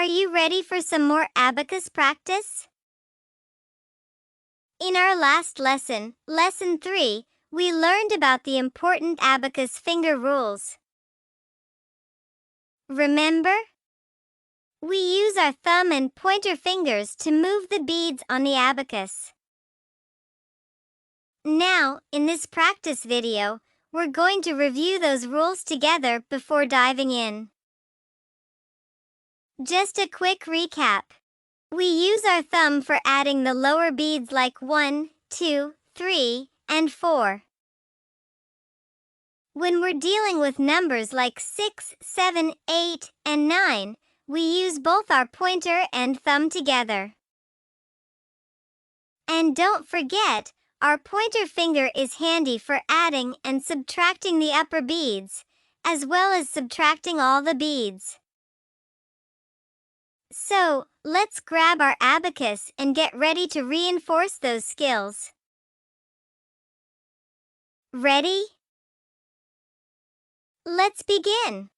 Are you ready for some more abacus practice? In our last lesson, Lesson 3, we learned about the important abacus finger rules. Remember? We use our thumb and pointer fingers to move the beads on the abacus. Now, in this practice video, we're going to review those rules together before diving in. Just a quick recap. We use our thumb for adding the lower beads like 1, 2, 3, and 4. When we're dealing with numbers like 6, 7, 8, and 9, we use both our pointer and thumb together. And don't forget, our pointer finger is handy for adding and subtracting the upper beads, as well as subtracting all the beads. So, let's grab our abacus and get ready to reinforce those skills. Ready? Let's begin.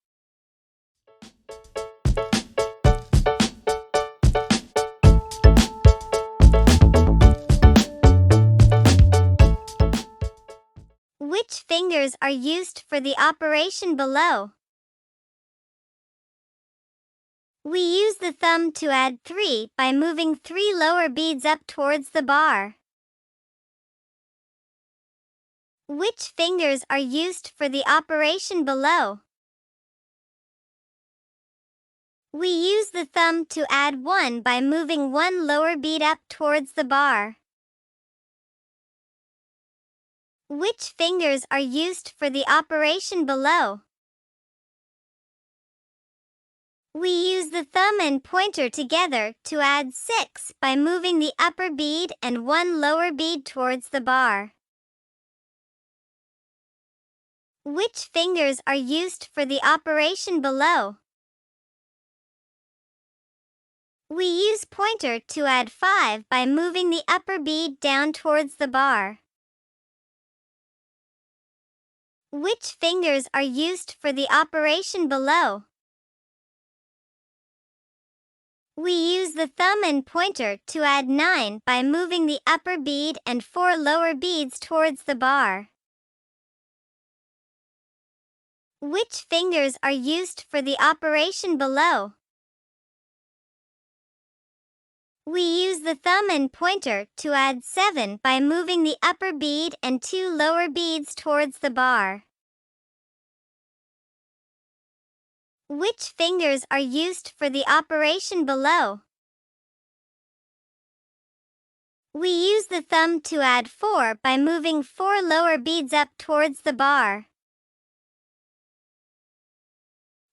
Which fingers are used for the operation below? We use the thumb to add 3 by moving 3 lower beads up towards the bar. Which fingers are used for the operation below? We use the thumb to add 1 by moving 1 lower bead up towards the bar. Which fingers are used for the operation below? We use the thumb and pointer together to add 6 by moving the upper bead and 1 lower bead towards the bar. Which fingers are used for the operation below? We use pointer to add 5 by moving the upper bead down towards the bar. Which fingers are used for the operation below? We use the thumb and pointer to add 9 by moving the upper bead and 4 lower beads towards the bar. Which fingers are used for the operation below? We use the thumb and pointer to add 7 by moving the upper bead and 2 lower beads towards the bar. Which fingers are used for the operation below? We use the thumb to add 4 by moving 4 lower beads up towards the bar.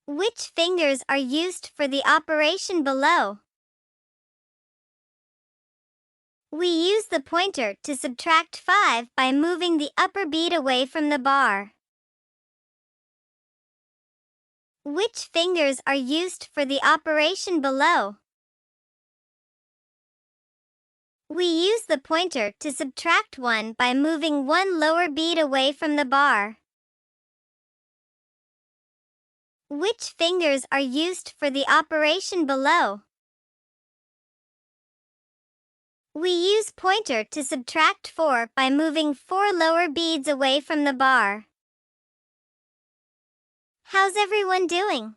Which fingers are used for the operation below? We use the pointer to subtract 5 by moving the upper bead away from the bar. Which fingers are used for the operation below? We use the pointer to subtract 1 by moving 1 lower bead away from the bar. Which fingers are used for the operation below? We use pointer to subtract 4 by moving 4 lower beads away from the bar. How's everyone doing?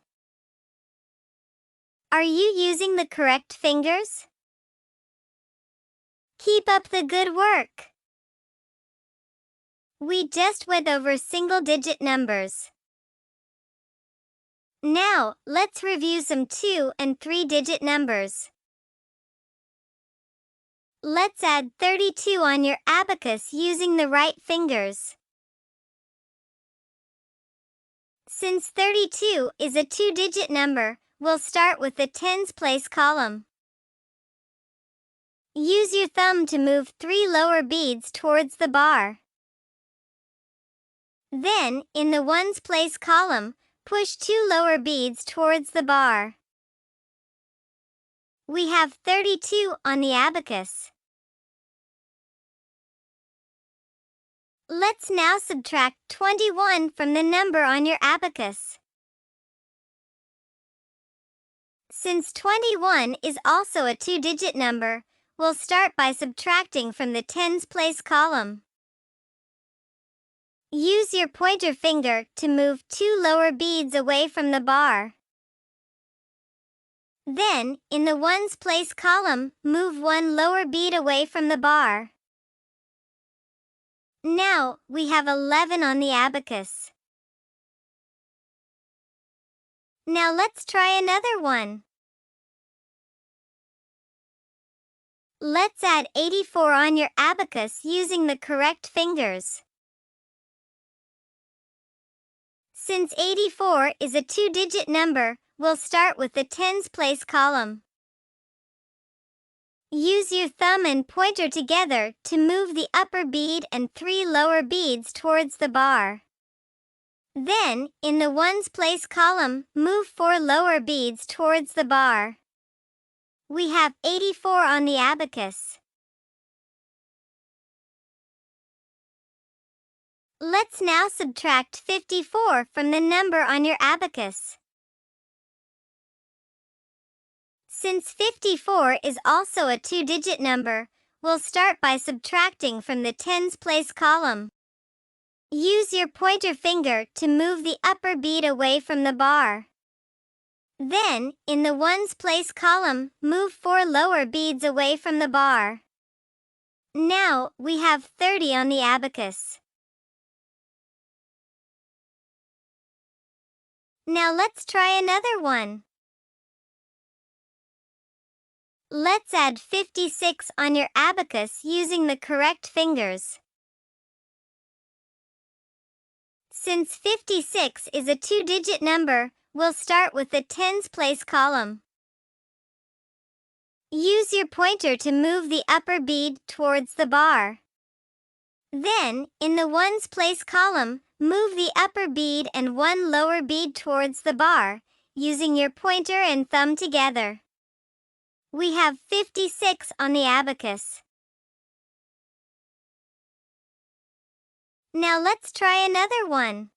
Are you using the correct fingers? Keep up the good work. We just went over single-digit numbers. Now, let's review some 2 and 3-digit numbers. Let's add 32 on your abacus using the right fingers. Since 32 is a 2-digit number, we'll start with the tens place column. Use your thumb to move 3 lower beads towards the bar. Then, in the ones place column, push 2 lower beads towards the bar. We have 32 on the abacus. Let's now subtract 21 from the number on your abacus. Since 21 is also a two-digit number, we'll start by subtracting from the tens place column. Use your pointer finger to move 2 lower beads away from the bar. Then, in the ones place column, move 1 lower bead away from the bar. Now, we have 11 on the abacus. Now let's try another one. Let's add 84 on your abacus using the correct fingers. Since 84 is a two-digit number, we'll start with the tens place column. Use your thumb and pointer together to move the upper bead and 3 lower beads towards the bar. Then, in the ones place column, move 4 lower beads towards the bar. We have 84 on the abacus. Let's now subtract 54 from the number on your abacus. Since 54 is also a two-digit number, we'll start by subtracting from the tens place column. Use your pointer finger to move the upper bead away from the bar. Then, in the ones place column, move 4 lower beads away from the bar. Now, we have 30 on the abacus. Now let's try another one. Let's add 56 on your abacus using the correct fingers. Since 56 is a two-digit number, we'll start with the tens place column. Use your pointer to move the upper bead towards the bar. Then, in the ones place column, move the upper bead and 1 lower bead towards the bar, using your pointer and thumb together. We have 56 on the abacus. Now let's try another one.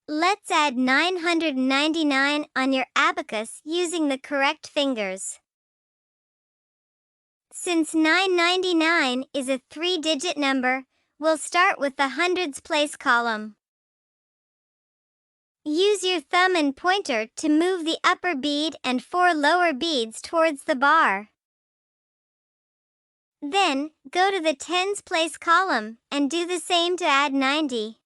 Let's add 999 on your abacus using the correct fingers. Since 999 is a three-digit number, we'll start with the hundreds place column. Use your thumb and pointer to move the upper bead and 4 lower beads towards the bar. Then, go to the tens place column and do the same to add 90.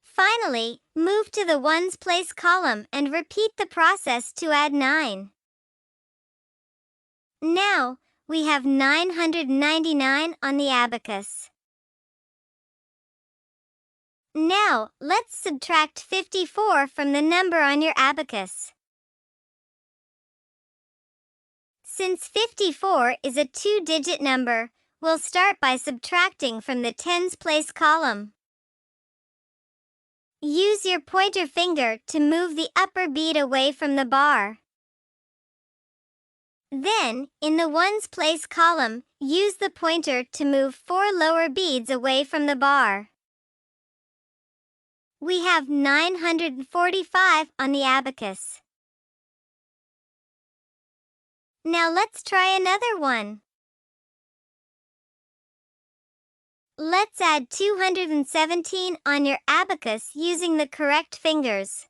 Finally, move to the ones place column and repeat the process to add 9. Now, we have 999 on the abacus. Now, let's subtract 54 from the number on your abacus. Since 54 is a two-digit number, we'll start by subtracting from the tens place column. Use your pointer finger to move the upper bead away from the bar. Then, in the ones place column, use the pointer to move 4 lower beads away from the bar. We have 945 on the abacus. Now let's try another one. Let's add 217 on your abacus using the correct fingers.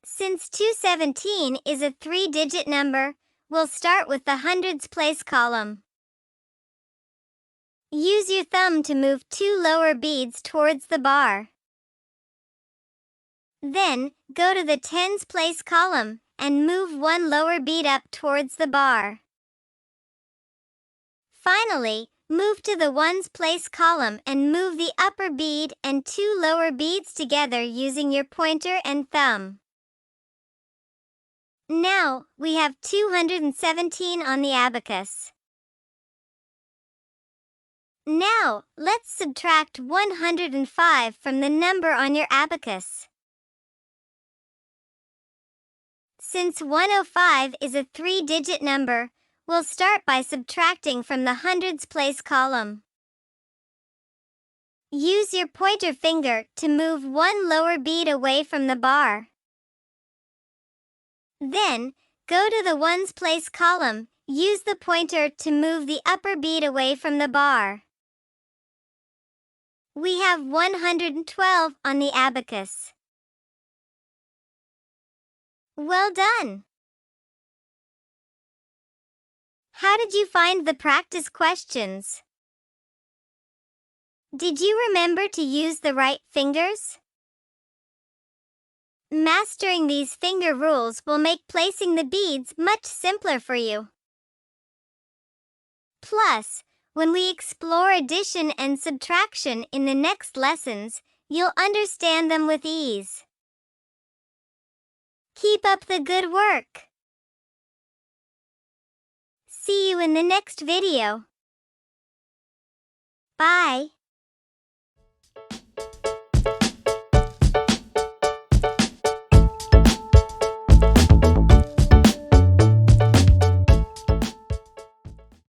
Since 217 is a three-digit number, we'll start with the hundreds place column. Use your thumb to move 2 lower beads towards the bar. Then, go to the tens place column and move 1 lower bead up towards the bar. Finally, move to the ones place column and move the upper bead and 2 lower beads together using your pointer and thumb. Now, we have 217 on the abacus. Now, let's subtract 105 from the number on your abacus. Since 105 is a three-digit number, we'll start by subtracting from the hundreds place column. Use your pointer finger to move one lower bead away from the bar. Then, go to the ones place column. Use the pointer to move the upper bead away from the bar. We have 112 on the abacus. Well done! How did you find the practice questions? Did you remember to use the right fingers? Mastering these finger rules will make placing the beads much simpler for you. Plus, when we explore addition and subtraction in the next lessons, you'll understand them with ease. Keep up the good work! See you in the next video. Bye!